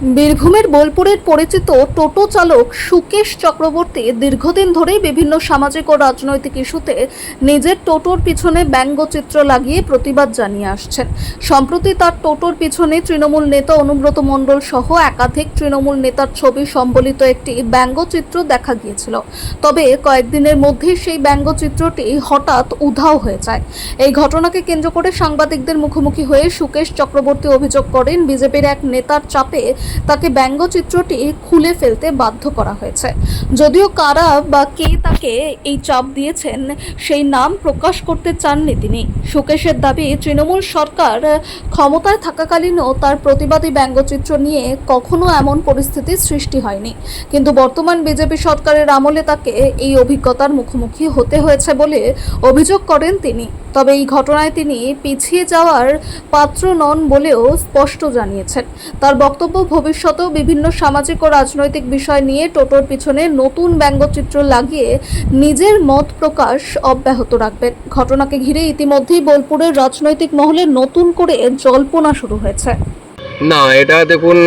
বীরভূমের বোলপুরের পরিচিত টোটো চালক সুকেশ চক্রবর্তী দীর্ঘদিন ধরেই বিভিন্ন সামাজিক ও রাজনৈতিক ইস্যুতে নিজের টোটোর পিছনে ব্যঙ্গচিত্র লাগিয়ে প্রতিবাদ জানিয়ে আসছেন। সম্প্রতি তার টোটোর পিছনে তৃণমূল নেতা অনুব্রত মণ্ডল সহ একাধিক তৃণমূল নেতার ছবি সম্বলিত একটি ব্যঙ্গচিত্র দেখা গিয়েছিল। তবে কয়েকদিনের মধ্যেই সেই ব্যঙ্গচিত্রটি হঠাৎ উধাও হয়ে যায়। এই ঘটনাকে কেন্দ্র করে সাংবাদিকদের মুখোমুখি হয়ে সুকেশ চক্রবর্তী অভিযোগ করেন, বিজেপির এক নেতার চাপে তাকে ব্যঙ্গচিত্রটি খুলে ফেলতে বাধ্য করা হয়েছে। যদিও কারা বা কে তাকে এই চাপ দিয়েছেন সেই নাম প্রকাশ করতে চাননি তিনি। সুকেশের দাবি, তৃণমূল সরকার ক্ষমতায় থাকাকালীনও তার প্রতিবাদী ব্যঙ্গচিত্র নিয়ে কখনো এমন পরিস্থিতির সৃষ্টি হয়নি, কিন্তু বর্তমান বিজেপি সরকারের আমলে তাকে এই অভিজ্ঞতার মুখোমুখি হতে হয়েছে বলে অভিযোগ করেন তিনি। তবে এই ঘটনায় তিনি পিছিয়ে যাওয়ার পাত্র নন বলেও স্পষ্ট জানিয়েছেন। তার বক্তব্য, ভবিষ্যতেও বিভিন্ন সামাজিক ও রাজনৈতিক বিষয় নিয়ে টোটোর পিছনে নতুন ব্যঙ্গচিত্র লাগিয়ে নিজের মত প্রকাশ অব্যাহত রাখবেন। ঘটনাকে ঘিরে ইতিমধ্যেই বোলপুরের রাজনৈতিক মহলে নতুন করে জল্পনা শুরু হয়েছে। না, এটা দেখুন,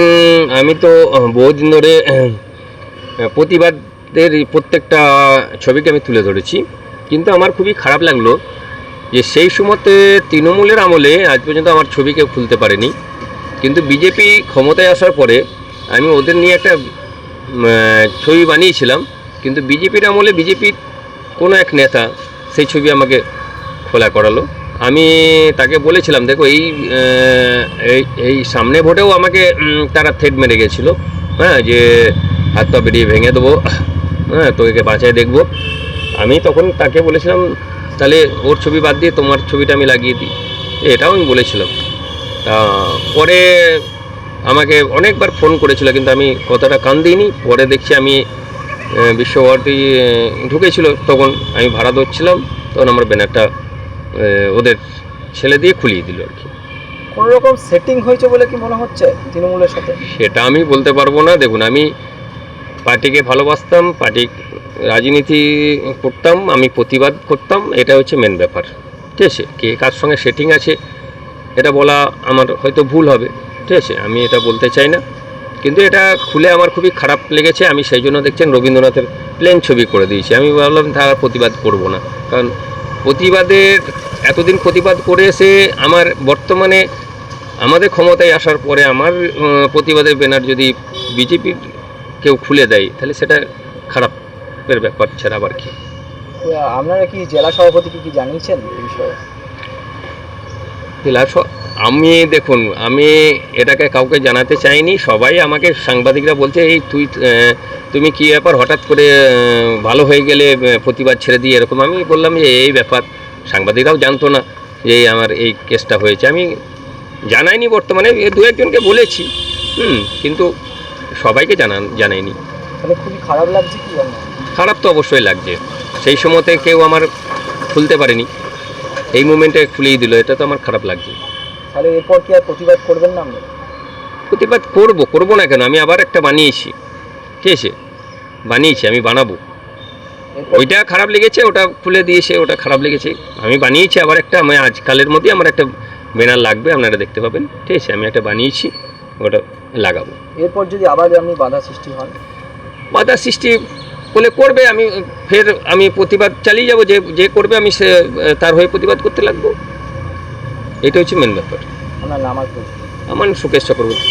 আমি তো বহুদিন ধরে প্রতিবাদের প্রত্যেকটা ছবিকে আমি তুলে ধরেছি, কিন্তু আমার খুবই খারাপ লাগলো যে সেই সময়তে তৃণমূলের আমলে আজ পর্যন্ত আমার ছবি কেউ খুলতে পারেনি, কিন্তু বিজেপি ক্ষমতায় আসার পরে আমি ওদের নিয়ে একটা ছবি বানিয়েছিলাম, কিন্তু বিজেপির আমলে বিজেপির কোনো এক নেতা সেই ছবি আমাকে খোলা করালো। আমি তাকে বলেছিলাম, দেখো এই সামনে ভোটেও আমাকে তারা থ্রেট মেরে গেছিলো, হ্যাঁ, যে হাত পা বেরিয়ে ভেঙে দেবো, হ্যাঁ, তোকে বাঁচায় দেখবো। আমি তখন তাকে বলেছিলাম, তাহলে ওর ছবি বাদ দিয়ে তোমার ছবিটা আমি লাগিয়ে দিই, এটাও আমি বলেছিলাম। তা পরে আমাকে অনেকবার ফোন করেছিল, কিন্তু আমি কথাটা কান দিইনি। পরে দেখছি আমি বিশ্বভারতী ঢুকেছিল, তখন আমি ভাড়া ধরছিলাম, তখন আমার ব্যানারটা ওদের ছেলে দিয়ে খুলিয়ে দিল আর কি। কোনো রকম সেটিং হয়েছে বলে কি মনে হচ্ছে তৃণমূলের সাথে? সেটা আমি বলতে পারবো না। দেখুন, আমি পার্টিকে ভালোবাসতাম, পার্টি রাজনীতি করতাম, আমি প্রতিবাদ করতাম, এটা হচ্ছে মেন ব্যাপার। ঠিক আছে, কে কার সঙ্গে সেটিং আছে এটা বলা আমার হয়তো ভুল হবে, ঠিক আছে, আমি এটা বলতে চাই না, কিন্তু এটা খুলে আমার খুবই খারাপ লেগেছে। আমি সেই জন্য দেখছেন রবীন্দ্রনাথের প্লেন ছবি করে দিয়েছি। আমি ভাবলাম তার প্রতিবাদ করব না, কারণ প্রতিবাদের এতদিন প্রতিবাদ করে এসে আমার বর্তমানে আমাদের ক্ষমতায় আসার পরে আমার প্রতিবাদের ব্যানার যদি বিজেপির কেউ খুলে দেয়, তাহলে সেটা খারাপের ব্যাপার ছাড়া আবার কি। আপনারা কি জেলা সভাপতিকে কি জানিয়েছেন এই বিষয়ে? আমি দেখুন, আমি এটাকে কাউকে জানাতে চাইনি। সবাই আমাকে সাংবাদিকরা বলছে, এই তুমি কি ব্যাপার, হঠাৎ করে ভালো হয়ে গেলে প্রতিবাদ ছেড়ে দিয়ে এরকম। আমি বললাম যে এই ব্যাপার, সাংবাদিকরাও জানতো না যে আমার এই কেসটা হয়েছে। আমি জানাইনি, বর্তমানে দু একজনকে বলেছি, কিন্তু সবাইকে জানাইনি। তাহলে খুবই খারাপ লাগছে কি? খারাপ তো অবশ্যই লাগছে। সেই সময়তে কেউ আমার খুলতে পারেনি, এই মুমেন্টে খুলিয়ে দিল, এটা তো আমার খারাপ লাগছে। তাহলে এরপর কি আর প্রতিবাদ করবেন না? আমরা প্রতিবাদ করবো না কেন? আমি আবার একটা বানিয়েছি, ঠিক আছে, আমি বানাবো। ওইটা খারাপ লেগেছে, ওটা খুলে দিয়েছে, ওটা খারাপ লেগেছে। আমি বানিয়েছি আবার একটা, আমি আজকালের মধ্যেই আমার একটা ব্যানার লাগবে, আপনারা দেখতে পাবেন, ঠিক আছে, আমি একটা বানিয়েছি, ওটা লাগাবো। এরপর যদি আবার আপনি বাধা সৃষ্টি হন? বাধা সৃষ্টি বলে করবে, আমি প্রতিবাদ চালিয়ে যাব, যে করবে আমি তার হয়ে প্রতিবাদ করতে লাগবো। এটা হচ্ছে মেন ব্যাপার। আমার নাম? আমার সুকেশ চক্রবর্তী।